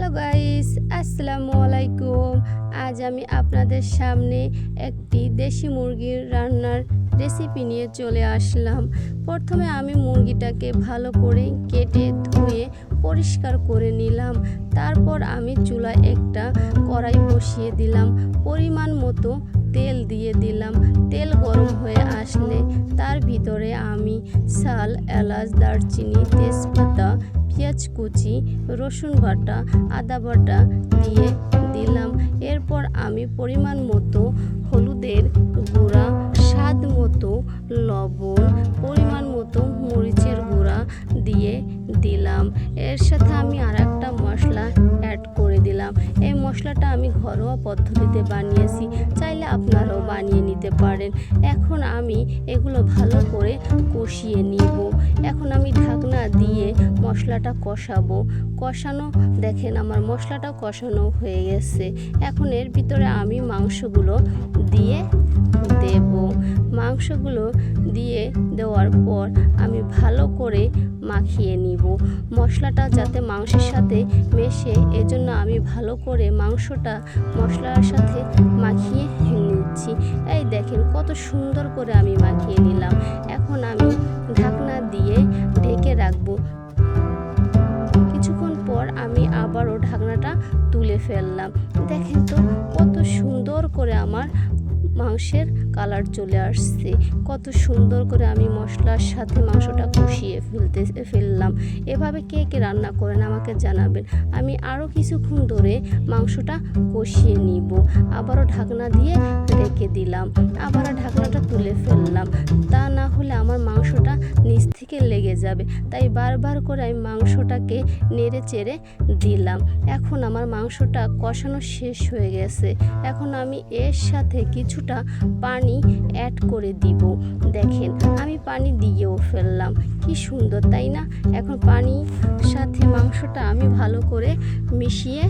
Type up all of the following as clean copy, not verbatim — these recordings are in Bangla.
হ্যালো গাইস, আসসালামু আলাইকুম। আজ আমি আপনাদের সামনে একটি দেশি মুরগির রান্নার রেসিপি নিয়ে চলে আসলাম। প্রথমে আমি মুরগিটাকে ভালো করে কেটে ধুয়ে পরিষ্কার করে নিলাম। তারপর আমি চুলায় একটা কড়াই বসিয়ে দিলাম, পরিমাণ মতো তেল দিয়ে দিলাম। তেল গরম হয়ে আসলে তার ভিতরে আমি শাল, এলাচ, দারচিনি, তেজপাতা, পেঁয়াজ কুচি, রসুন বাটা, আদা বাটা দিয়ে দিলাম। এরপর আমি পরিমাণ মতো হলুদের গুঁড়া, স্বাদ মতো লবণ, পরিমাণ মতো মরিচের গুঁড়া দিয়ে দিলাম। এর সাথে আমি আর একটা মশলা অ্যাড করে দিলাম। এই মশলাটা আমি ঘরোয়া পদ্ধতিতে বানিয়েছি, চাইলে আপনারাও বানিয়ে নিতে পারেন। এখন আমি এগুলো ভালো করে কষিয়ে নিব। এখন আমি ঢাকনা দিয়ে মশলাটা কষানো দেখেন আমার মশলাটা কষানো হয়ে গেছে। এখন এর ভিতরে আমি মাংসগুলো দিয়ে দেব। মাংসগুলো দিয়ে দেওয়ার পর আমি ভালো করে মাখিয়ে নিব মশলাটা যাতে মাংসের সাথে মেশে। এজন্য আমি ভালো করে মাংসটা মশলার সাথে মাখিয়ে নিচ্ছি। এই দেখেন কত সুন্দর করে আমি মাখিয়ে নিলাম। এখন আমি ঢাকনা দিয়ে ঢেকে রাখবো। কিছুক্ষণ পর আমি আবারও ঢাকনাটা তুলে ফেললাম। দেখেন তো কত সুন্দর করে আমার মাংসের কালার চলে আসছে। কত সুন্দর করে আমি মশলার সাথে মাংসটা কষিয়ে ফেললাম। এভাবে কে কে রান্না করেন আমাকে জানাবেন। আমি আরও কিছুক্ষণ ধরে মাংসটা কষিয়ে নিব। আবারও ঢাকনা দিয়ে রেখে দিলাম। আবারও ঢাকনাটা তুলে ফেললাম। তা না হলে আমার মাংসটা নিচ থেকে লেগে যাবে। তাই বারবার করে আমি মাংসটাকে নেড়ে চেড়ে দিলাম। এখন আমার মাংসটা কষানো শেষ হয়ে গেছে। এখন আমি এর সাথে কিছুটা পানি অ্যাড করে দিব। দেখেন আমি পানি দিয়েও ফেললাম। কি সুন্দর তাই না? এখন পানির সাথে মাংসটা আমি ভালো করে মিশিয়ে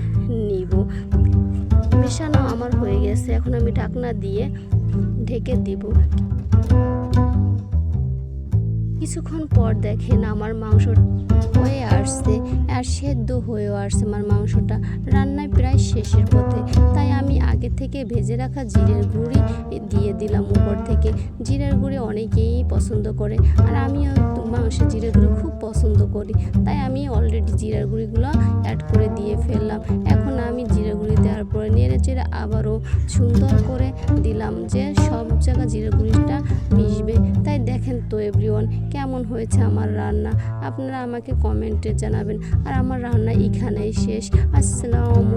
নিব। মেশানো আমার হয়ে গেছে। এখন আমি ঢাকনা দিয়ে ঢেকে দিব। কিছুক্ষণ পর দেখেন আমার মাংস হয়ে আসছে আর সেদ্ধ হয়েও আসছে। আমার মাংসটা রান্নায় প্রায় শেষের পথে। তাই আমি আগে থেকে ভেজে রাখা জিরের গুঁড়ি দিয়ে দিলাম উপর থেকে। জিরের গুঁড়ি অনেকেই পছন্দ করে, আর আমিও মাংসে জিরের গুঁড়ি খুব পছন্দ করি। তাই আমি অলরেডি জিরের গুঁড়িগুলো অ্যাড করে দিয়ে ফেললাম। এখন আমি জিরের গুঁড়ি দেওয়ার পরে নেড়ে চেড়ে আবারও সুন্দর করে দিলাম যে সব জায়গায় জিরের গুঁড়িটা মিশবে। তাই দেখেন তো এভরিওয়ান কেমন হয়েছে আমার রান্না, আপনারা আমাকে কমেন্টে জানাবেন। আর আমার রান্না এখানেই শেষ। আসসালামু